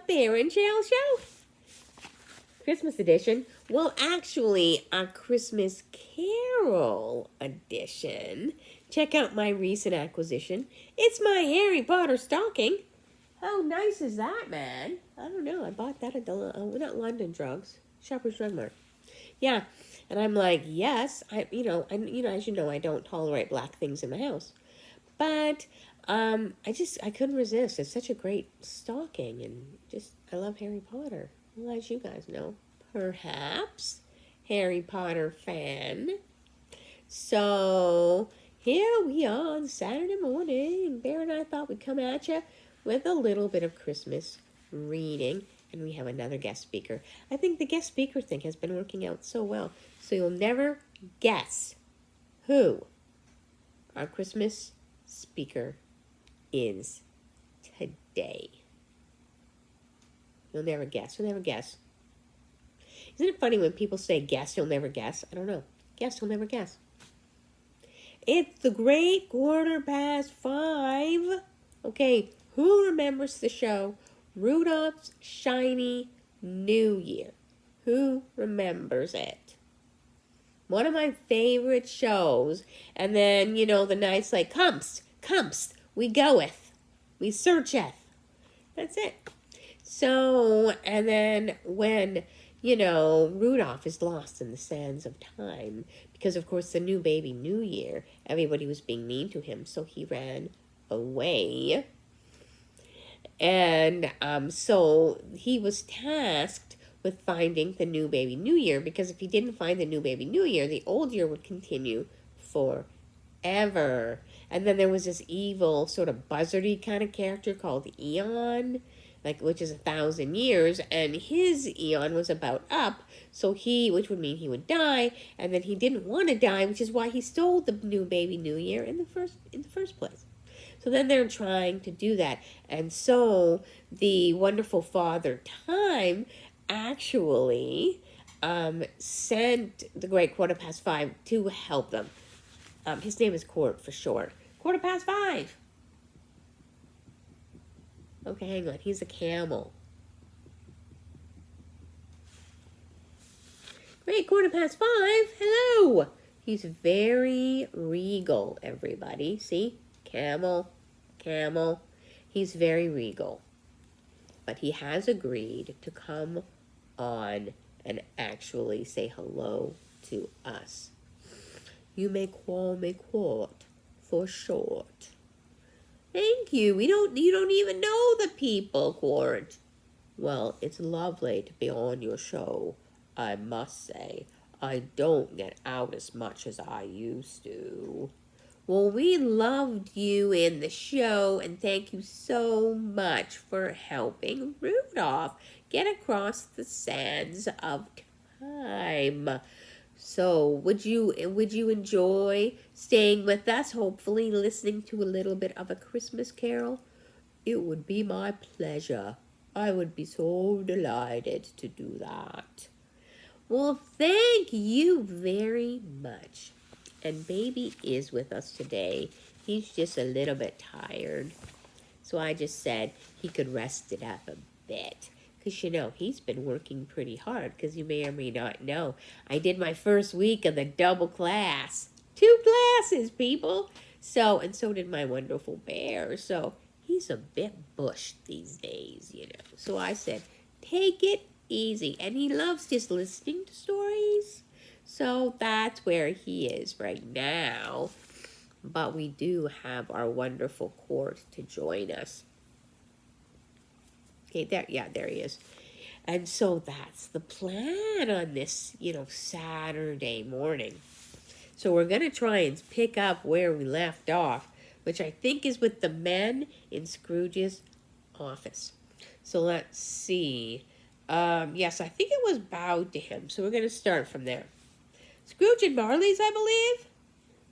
Bear and Shell Show. Christmas edition. Well, actually, a Christmas Carol edition. Check out my recent acquisition. It's my Harry Potter stocking. How nice is that, man? I don't know. I bought that at the, not London Drugs, Shoppers Drug Mart. Yeah, and I'm like, yes, as you know, I don't tolerate black things in my house. But I couldn't resist. It's such a great stocking, and I love Harry Potter. Well, as you guys know, perhaps Harry Potter fan. So here we are on Saturday morning. Bear and I thought we'd come at you with a little bit of Christmas reading, and we have another guest speaker. I think the guest speaker thing has been working out so well, so you'll never guess who our Christmas speaker is today. You'll never guess. You'll never guess. Isn't it funny when people say guess, you'll never guess? I don't know. Guess, you'll never guess. It's the great 5:15. Okay, who remembers the show Rudolph's Shiny New Year? Who remembers it? One of my favorite shows. And then, the nights like, comes, we goeth, we searcheth. That's it. So, and then when, Rudolph is lost in the sands of time, because of course the new baby New Year, everybody was being mean to him, so he ran away. And so he was tasked with finding the new baby New Year, because if he didn't find the new baby New Year, the old year would continue forever. And then there was this evil sort of buzzardy kind of character called Eon, which is 1,000 years, and his Eon was about up, which would mean he would die, and then he didn't want to die, which is why he stole the new baby New Year in the first place. So then they're trying to do that, and so the wonderful Father Time actually sent the great 5:15 to help them. His name is Court for short. 5:15. Okay, hang on. He's a camel. Great 5:15. Hello. He's very regal, everybody. See? Camel. He's very regal. But he has agreed to come on and actually say hello to us. You may call me Court for short. Thank you. You don't even know the people, Court. Well, it's lovely to be on your show, I must say. I don't get out as much as I used to. Well, we loved you in the show, and thank you so much for helping Rudolph get across the sands of time. So, would you enjoy staying with us, hopefully listening to a little bit of a Christmas carol? It would be my pleasure. I would be so delighted to do that. Well, thank you very much. And baby is with us today. He's just a little bit tired. So I just said he could rest it up a bit. Because, he's been working pretty hard. Because you may or may not know, I did my first week of the double class. 2 classes, people. And so did my wonderful bear. So he's a bit bushed these days, So I said, take it easy. And he loves just listening to stories. So that's where he is right now. But we do have our wonderful Court to join us. Okay, there he is. And so that's the plan on this, Saturday morning. So we're going to try and pick up where we left off, which I think is with the men in Scrooge's office. So let's see. Yes, I think it was bowed to him. So we're going to start from there. Scrooge and Marley's, I believe,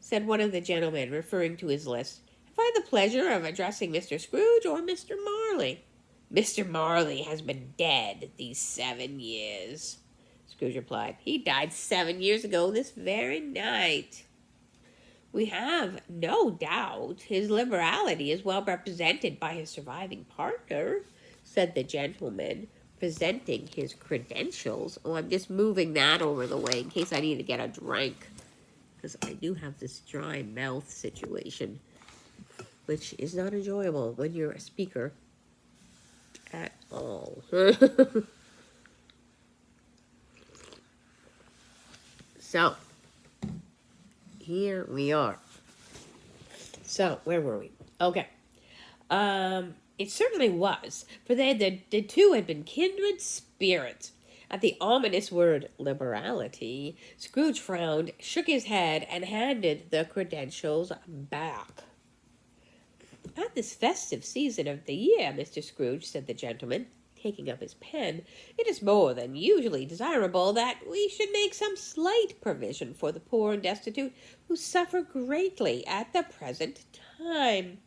said one of the gentlemen, referring to his list. Have I the pleasure of addressing Mr. Scrooge or Mr. Marley? Mr. Marley has been dead these 7 years, Scrooge replied. He died 7 years ago this very night. We have no doubt his liberality is well represented by his surviving partner, said the gentleman, presenting his credentials. Oh, I'm just moving that over the way in case I need to get a drink, because I do have this dry mouth situation, which is not enjoyable when you're a speaker at all. So, here we are. So, where were we? Okay. It certainly was, for the two had been kindred spirits. At the ominous word liberality, Scrooge frowned, shook his head, and handed the credentials back. At this festive season of the year, Mr. Scrooge, said the gentleman, taking up his pen, it is more than usually desirable that we should make some slight provision for the poor and destitute who suffer greatly at the present time.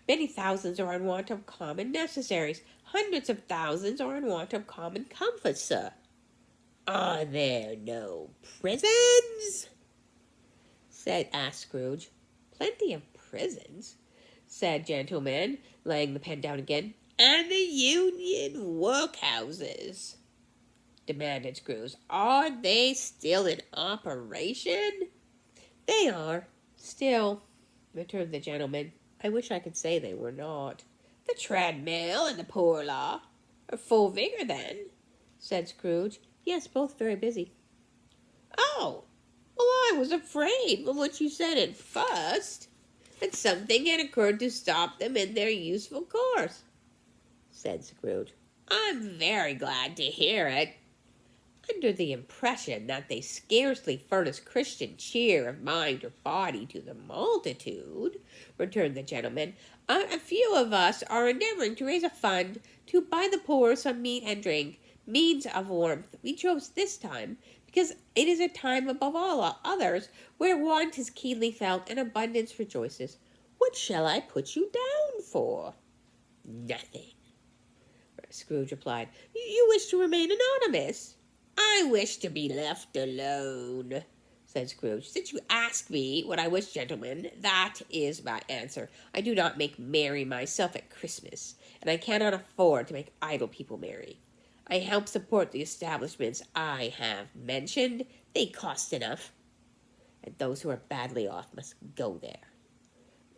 Many thousands are in want of common necessaries. Hundreds of thousands are in want of common comforts, sir. Are there no prisons? asked Scrooge. Plenty of prisons, said gentleman, laying the pen down again. And the union workhouses, demanded Scrooge. Are they still in operation? They are, still, returned the gentleman. I wish I could say they were not. The treadmill and the poor law are full vigor, then, said Scrooge. Yes, both very busy. Oh, well, I was afraid from what you said at first that something had occurred to stop them in their useful course, said Scrooge. I'm very glad to hear it. Under the impression that they scarcely furnish Christian cheer of mind or body to the multitude, returned the gentleman, a few of us are endeavoring to raise a fund to buy the poor some meat and drink, means of warmth. We chose this time because it is a time above all others where want is keenly felt and abundance rejoices. What shall I put you down for? Nothing, Scrooge replied. You wish to remain anonymous? I wish to be left alone, said Scrooge. Since you ask me what I wish, gentlemen, that is my answer. I do not make merry myself at Christmas, and I cannot afford to make idle people merry. I help support the establishments I have mentioned. They cost enough, and those who are badly off must go there.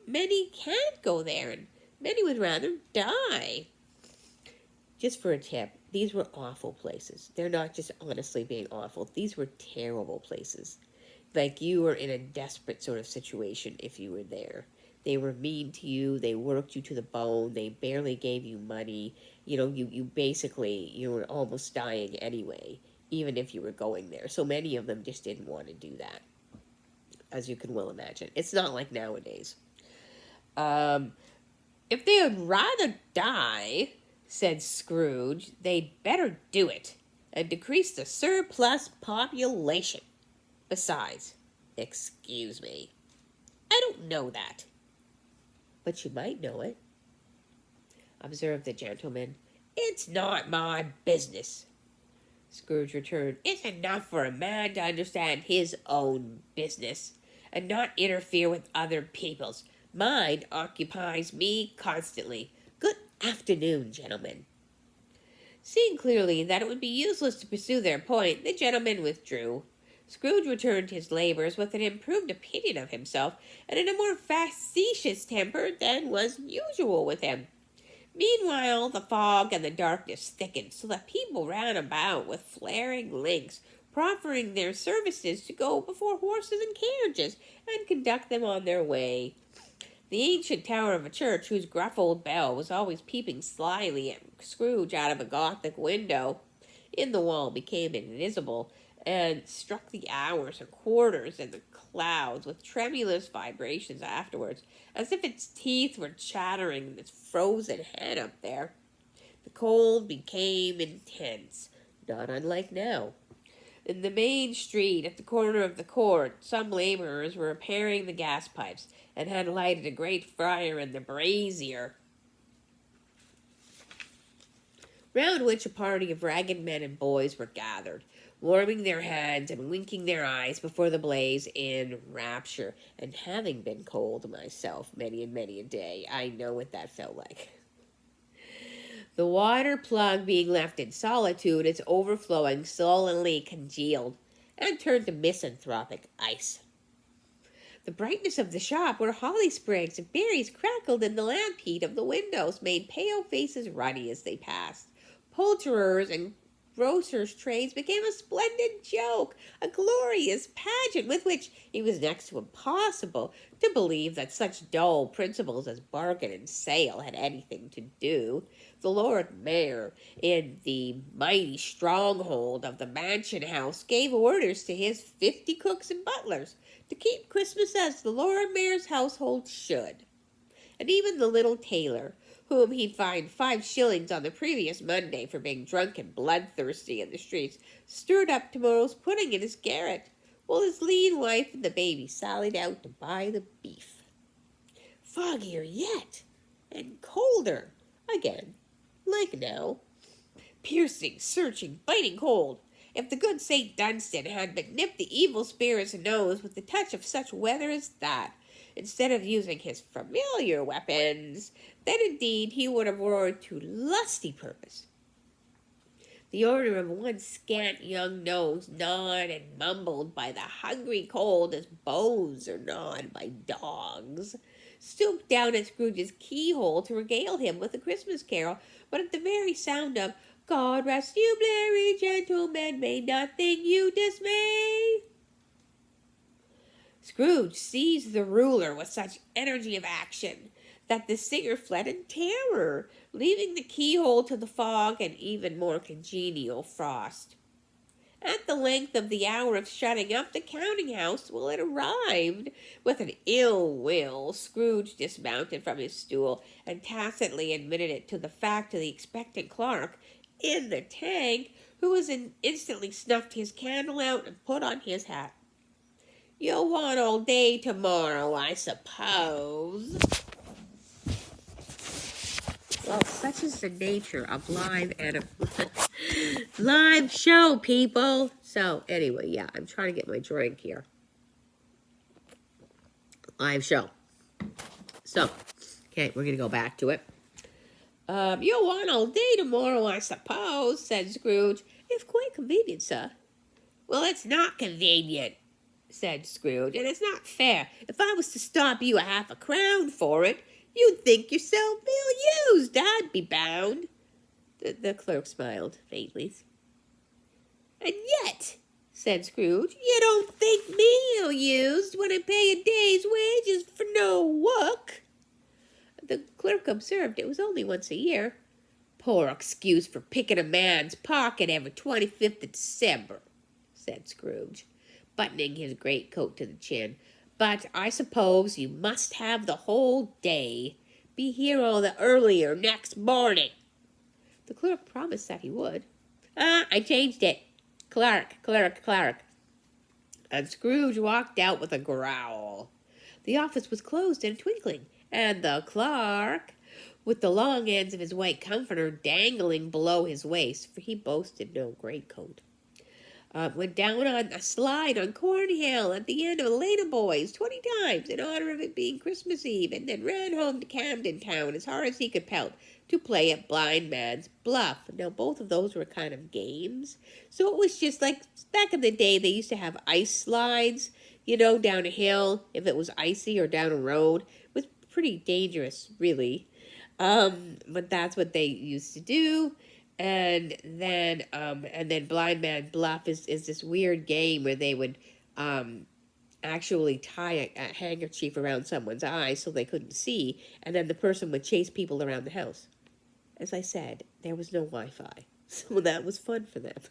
Many can't go there, and many would rather die. Just for a tip, these were awful places. They're not just honestly being awful. These were terrible places. Like you were in a desperate sort of situation if you were there. They were mean to you. They worked you to the bone. They barely gave you money. You were almost dying anyway, even if you were going there. So many of them just didn't want to do that, as you can well imagine. It's not like nowadays. If they would rather die, said Scrooge, they'd better do it and decrease the surplus population. Besides, excuse me, I don't know that. But you might know it, observed the gentleman. It's not my business, Scrooge returned. It's enough for a man to understand his own business and not interfere with other people's. Mine occupies me constantly. Good afternoon, gentlemen. Seeing clearly that it would be useless to pursue their point, the gentleman withdrew. Scrooge returned to his labors with an improved opinion of himself and in a more facetious temper than was usual with him. Meanwhile, the fog and the darkness thickened, so that people ran about with flaring links, proffering their services to go before horses and carriages and conduct them on their way. The ancient tower of a church, whose gruff old bell was always peeping slyly at Scrooge out of a Gothic window in the wall, became invisible, and struck the hours and quarters in the clouds with tremulous vibrations afterwards, as if its teeth were chattering in its frozen head up there. The cold became intense, not unlike now. In the main street, at the corner of the court, some laborers were repairing the gas pipes, and had lighted a great fire in the brazier, round which a party of ragged men and boys were gathered, warming their hands and winking their eyes before the blaze in rapture. And having been cold myself many and many a day, I know what that felt like. The water plug being left in solitude, its overflowing sullenly congealed and turned to misanthropic ice. The brightness of the shop, where holly sprigs and berries crackled in the lamp heat of the windows, made pale faces ruddy as they passed. Poulterers and grocers' trades became a splendid joke, a glorious pageant with which it was next to impossible to believe that such dull principles as bargain and sale had anything to do. The Lord Mayor, in the mighty stronghold of the mansion house, gave orders to his 50 cooks and butlers to keep Christmas as the Lord Mayor's household should. And even the little tailor, whom he'd fined 5 shillings on the previous Monday for being drunk and bloodthirsty in the streets, stirred up tomorrow's pudding in his garret, while his lean wife and the baby sallied out to buy the beef. Foggier yet, and colder, again, like now. Piercing, searching, biting cold. If the good St. Dunstan had but nipped the evil spirit's nose with the touch of such weather as that, instead of using his familiar weapons, then indeed he would have roared to lusty purpose. The order of one scant young nose gnawed and mumbled by the hungry cold as bones are gnawed by dogs, stooped down at Scrooge's keyhole to regale him with a Christmas carol, but at the very sound of "God rest you, merry gentlemen, may nothing you dismay," Scrooge seized the ruler with such energy of action that the singer fled in terror, leaving the keyhole to the fog and even more congenial frost. At the length of the hour of shutting up the counting-house, well, it arrived. With an ill will, Scrooge dismounted from his stool and tacitly admitted it to the fact to the expectant clerk in the tank, who was instantly snuffed his candle out and put on his hat. "You'll want all day tomorrow, I suppose." Well, such is the nature of live show, people. So, anyway, yeah, I'm trying to get my drink here. Live show. So, okay, we're going to go back to it. "You'll want all day tomorrow, I suppose," said Scrooge. "If quite convenient, sir." "Well, it's not convenient," said Scrooge, "and it's not fair. If I was to stop you 1/2 crown for it, you'd think yourself ill-used, I'd be bound." The clerk smiled faintly. "And yet," said Scrooge, "you don't think me ill-used when I pay a day's wages for no work." The clerk observed it was only once a year. "Poor excuse for picking a man's pocket every 25th of December," said Scrooge, buttoning his greatcoat to the chin. "But I suppose you must have the whole day. Be here all the earlier next morning." The clerk promised that he would. I changed it. Clerk. And Scrooge walked out with a growl. The office was closed in a twinkling, and the clerk, with the long ends of his white comforter dangling below his waist, for he boasted no greatcoat, went down on a slide on Cornhill at the end of Elena Boys 20 times in honor of it being Christmas Eve, and then ran home to Camden Town as hard as he could pelt to play at blind man's bluff. Now, both of those were kind of games. So it was just like back in the day, they used to have ice slides, down a hill if it was icy, or down a road. It was pretty dangerous, really. But that's what they used to do. And then Blind Man Bluff is this weird game where they would actually tie a handkerchief around someone's eyes so they couldn't see, and then the person would chase people around the house. As I said, there was no Wi-Fi, so that was fun for them.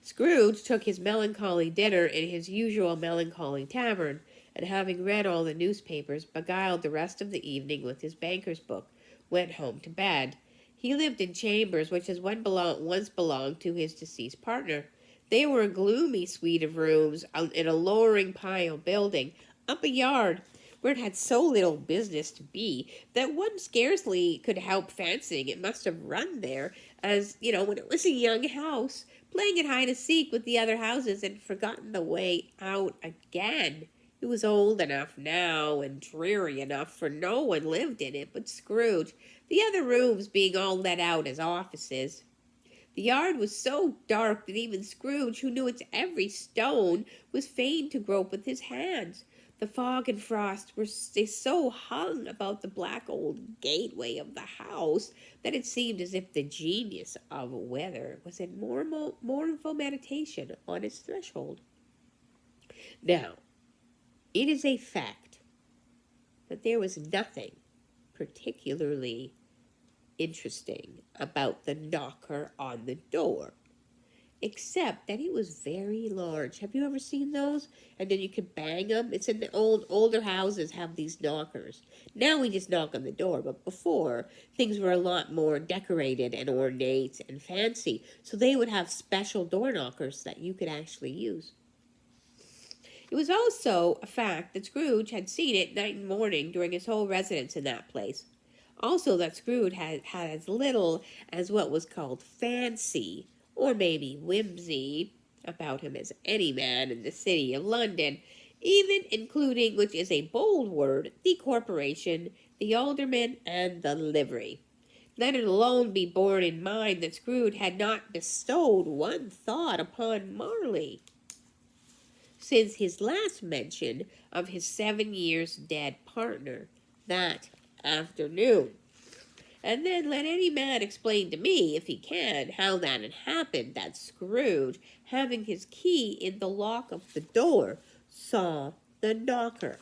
Scrooge took his melancholy dinner in his usual melancholy tavern, and having read all the newspapers, beguiled the rest of the evening with his banker's book, went home to bed. He lived in chambers which once belonged to his deceased partner. They were a gloomy suite of rooms in a lowering pile building, up a yard, where it had so little business to be that one scarcely could help fancying it must have run there, as, when it was a young house, playing at hide-and-seek with the other houses and forgotten the way out again. It was old enough now and dreary enough for no one lived in it but Scrooge, the other rooms being all let out as offices. The yard was so dark that even Scrooge, who knew its every stone, was fain to grope with his hands. The fog and frost were so hung about the black old gateway of the house that it seemed as if the genius of weather was in mournful meditation on its threshold. Now, it is a fact that there was nothing particularly interesting about the knocker on the door, except that it was very large. Have you ever seen those? And then you can bang them. It's in the older houses have these knockers. Now we just knock on the door, but before things were a lot more decorated and ornate and fancy. So they would have special door knockers that you could actually use. It was also a fact that Scrooge had seen it night and morning during his whole residence in that place. Also, that Scrooge had as little as what was called fancy, or maybe whimsy, about him as any man in the city of London, even including, which is a bold word, the corporation, the aldermen, and the livery. Let it alone be borne in mind that Scrooge had not bestowed one thought upon Marley since his last mention of his 7 years dead partner that afternoon. And then let any man explain to me, if he can, how that had happened that Scrooge, having his key in the lock of the door, saw the knocker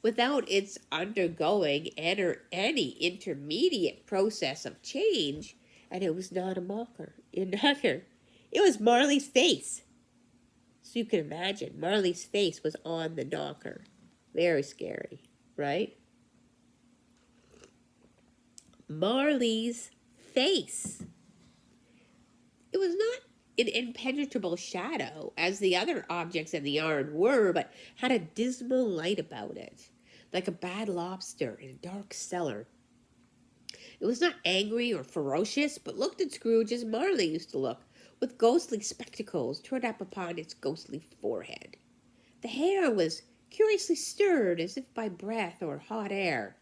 without its undergoing any intermediate process of change. And it was not a knocker. It was Marley's face. So you can imagine, Marley's face was on the knocker. Very scary, right? Marley's face. It was not an impenetrable shadow, as the other objects in the yard were, but had a dismal light about it, like a bad lobster in a dark cellar. It was not angry or ferocious, but looked at Scrooge as Marley used to look, with ghostly spectacles turned up upon its ghostly forehead. The hair was curiously stirred, as if by breath or hot air.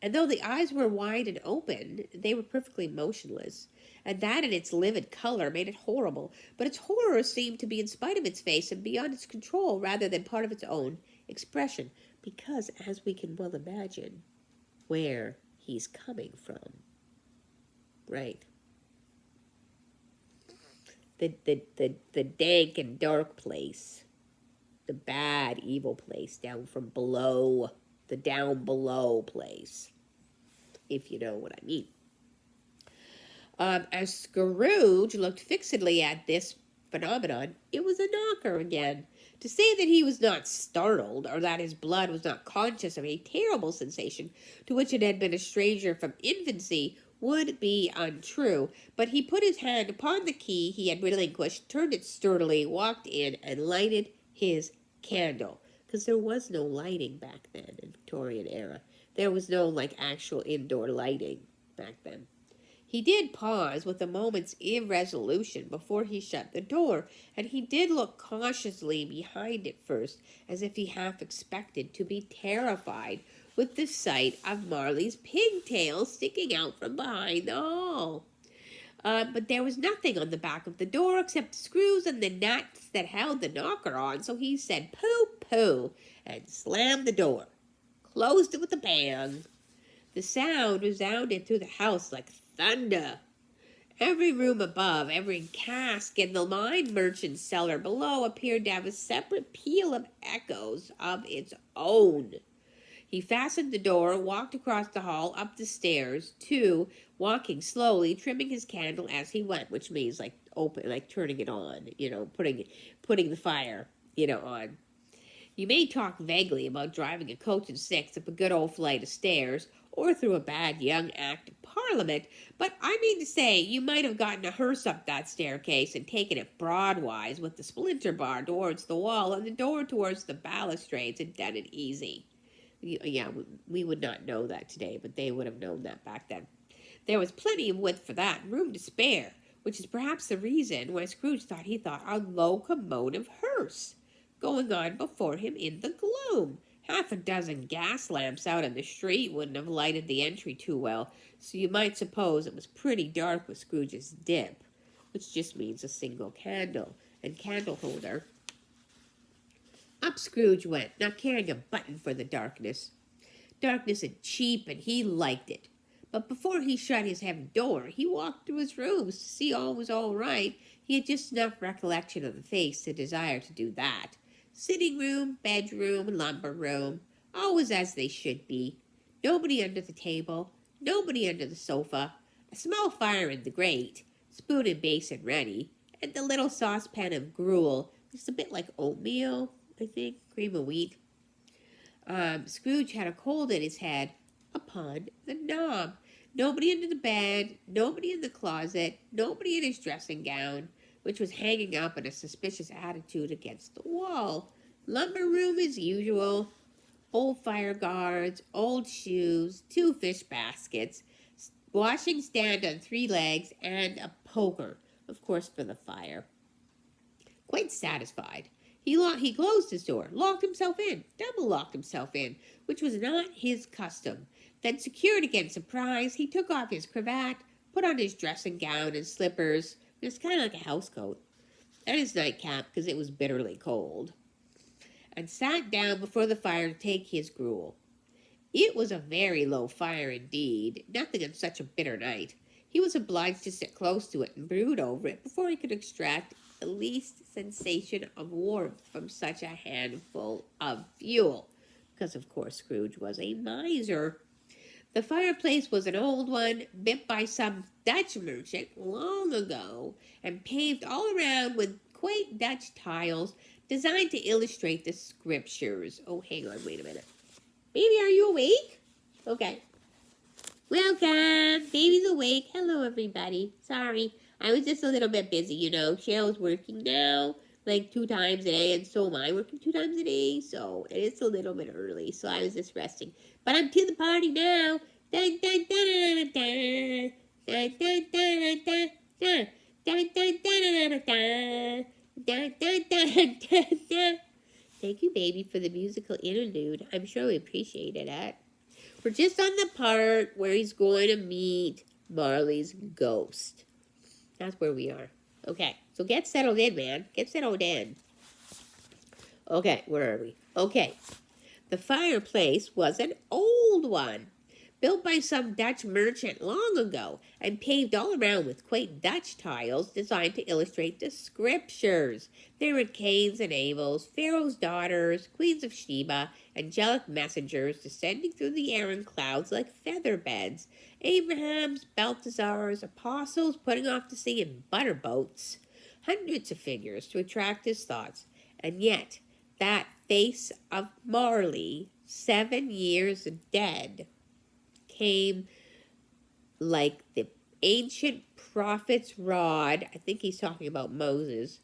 And though the eyes were wide and open, they were perfectly motionless, and that in its livid color made it horrible. But its horror seemed to be in spite of its face and beyond its control rather than part of its own expression, because, as we can well imagine, where he's coming from. Right. The dank and dark place, the bad, evil place down from below, the down below place, if you know what I mean. As Scrooge looked fixedly at this phenomenon, it was a knocker again. To say that he was not startled, or that his blood was not conscious of a terrible sensation to which it had been a stranger from infancy, would be untrue, but he put his hand upon the key he had relinquished, turned it sturdily, walked in, and lighted his candle. Because there was no lighting back then in Victorian era. There was no, actual indoor lighting back then. He did pause with a moment's irresolution before he shut the door, and he did look cautiously behind it first, as if he half expected to be terrified with the sight of Marley's pigtails sticking out from behind the hall. But there was nothing on the back of the door except the screws and the nuts that held the knocker on, so he said pooh, and slammed the door, closed it with a bang. The sound resounded through the house like thunder. Every room above, every cask in the wine merchant's cellar below appeared to have a separate peal of echoes of its own. He fastened the door, walked across the hall, up the stairs, walking slowly, trimming his candle as he went, which means turning it on, putting the fire, on. You may talk vaguely about driving a coach and six up a good old flight of stairs, or through a bad young Act of Parliament, but I mean to say you might have gotten a hearse up that staircase and taken it broadwise with the splinter bar towards the wall and the door towards the balustrades and done it easy. Yeah, we would not know that today, but they would have known that back then. There was plenty of width for that, and room to spare, which is perhaps the reason why Scrooge thought a locomotive hearse going on before him in the gloom. Half a dozen gas lamps out on the street wouldn't have lighted the entry too well, so you might suppose it was pretty dark with Scrooge's dip, which just means a single candle and candle holder. Up Scrooge went, not caring a button for the darkness. Darkness is cheap, and he liked it. But before he shut his heavy door, he walked through his rooms to see all was all right. He had just enough recollection of the face to desire to do that. Sitting room, bedroom, lumber room, always as they should be. Nobody under the table, nobody under the sofa, a small fire in the grate, spoon and basin ready, and the little saucepan of gruel, just a bit like oatmeal, I think, cream of wheat. Scrooge had a cold in his head upon the knob. Nobody under the bed, nobody in the closet, nobody in his dressing gown, which was hanging up in a suspicious attitude against the wall. Lumber room as usual. Old fire guards, old shoes, 2 fish baskets, washing stand on 3 legs, and a poker, of course, for the fire. Quite satisfied, he closed his door, locked himself in, double locked himself in, which was not his custom. Then, secured against surprise, he took off his cravat, put on his dressing gown and slippers, it was kind of like a housecoat, and his nightcap because it was bitterly cold, and sat down before the fire to take his gruel. It was a very low fire indeed, nothing on such a bitter night. He was obliged to sit close to it and brood over it before he could extract the least sensation of warmth from such a handful of fuel, because of course Scrooge was a miser. The fireplace was an old one, built by some Dutch merchant long ago, and paved all around with quaint Dutch tiles designed to illustrate the scriptures. Oh, hang on, wait a minute. Baby, are you awake? Okay. Welcome. Baby's awake. Hello, everybody. Sorry, I was just a little bit busy, you know. Cheryl's working now, like 2 times a day, and so am I working 2 times a day, so it's a little bit early, so I was just resting. But I'm to the party now. Dun, dun, dun, dun, dun, dun, dun, dun, dun, dun, dun, dun, dun, dun, dun, dun, dun, dun, dun. Thank you, baby, for the musical interlude. I'm sure we appreciated it. We're just on the part where he's going to meet Marley's ghost. That's where we are. Okay, so get settled in, man. Get settled in. Okay, where are we? Okay, the fireplace was an old one, built by some Dutch merchant long ago, and paved all around with quaint Dutch tiles designed to illustrate the scriptures. There were Cains and Abels, Pharaoh's daughters, queens of Sheba, angelic messengers descending through the air in clouds like feather beds, Abrahams, Balthazars, apostles putting off to sea in butter boats, hundreds of figures to attract his thoughts, and yet that face of Marley, 7 years dead, came like the ancient prophet's rod, I think he's talking about Moses,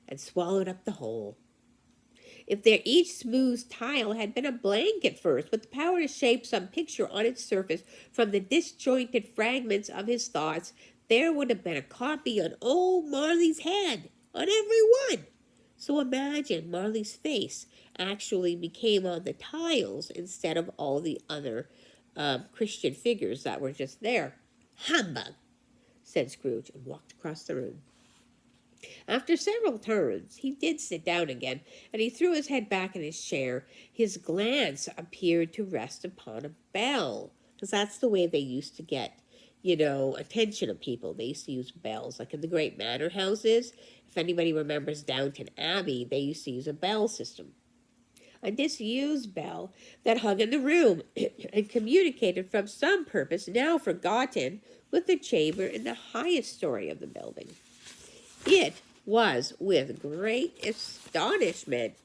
and swallowed up the whole. If each smooth tile had been a blank at first, with the power to shape some picture on its surface from the disjointed fragments of his thoughts, there would have been a copy on old Marley's head, on every one. So imagine Marley's face actually became on the tiles instead of all the other Christian figures that were just there. Humbug, said Scrooge, and walked across the room. After several turns, he did sit down again, and he threw his head back in his chair. His glance appeared to rest upon a bell, because that's the way they used to get, attention of people. They used to use bells, like in the great manor houses. If anybody remembers Downton Abbey, they used to use a bell system. A disused bell that hung in the room and communicated from some purpose now forgotten with the chamber in the highest story of the building. It was with great astonishment.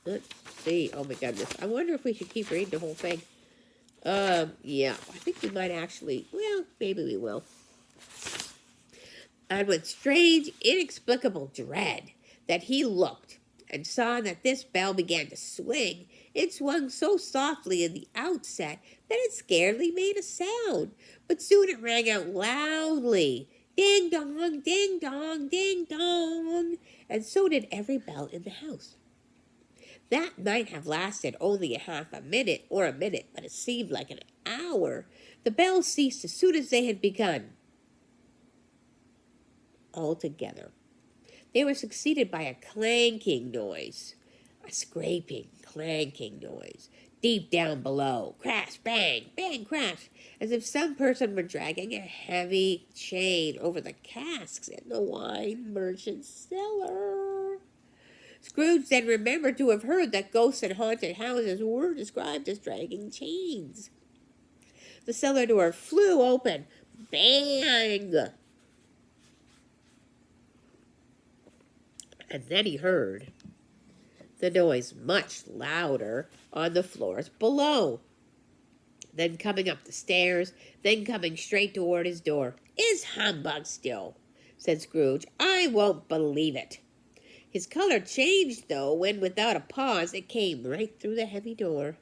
Let's see. Oh my goodness. I wonder if we should keep reading the whole thing. Yeah, I think we might actually, maybe we will. And with strange, inexplicable dread that he looked and saw that this bell began to swing. It swung so softly in the outset that it scarcely made a sound, but soon it rang out loudly. Ding dong, ding dong, ding dong. And so did every bell in the house. That might have lasted only a half a minute or a minute, but it seemed like an hour. The bells ceased as soon as they had begun. Altogether, they were succeeded by a clanking noise, a scraping, clanking noise. Deep down below, crash, bang, bang, crash, as if some person were dragging a heavy chain over the casks in the wine merchant's cellar. Scrooge then remembered to have heard that ghosts in haunted houses were described as dragging chains. The cellar door flew open. Bang! And then he heard the noise much louder on the floors below. Then coming up the stairs, then coming straight toward his door. "Is humbug still," said Scrooge. "I won't believe it." His color changed, though, when without a pause it came right through the heavy door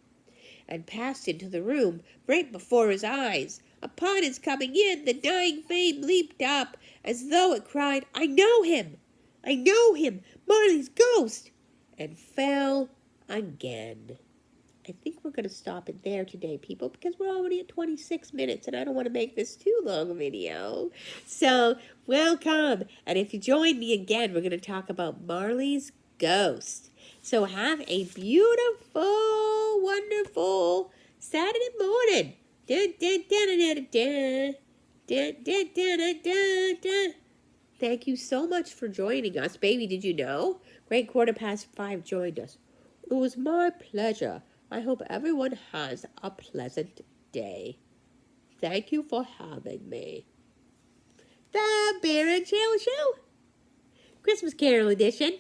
and passed into the room right before his eyes. Upon his coming in, the dying flame leaped up as though it cried, "I know him! I know him! Marley's ghost!" and fell again. I think we're going to stop it there today, people, because we're already at 26 minutes, and I don't want to make this too long a video. So, welcome. And if you join me again, we're going to talk about Marley's ghost. So have a beautiful, wonderful Saturday morning. Thank you so much for joining us. Baby, did you know? Great 5:15 joined us. It was my pleasure. I hope everyone has a pleasant day. Thank you for having me. The Bear and Chill Show, Christmas Carol edition.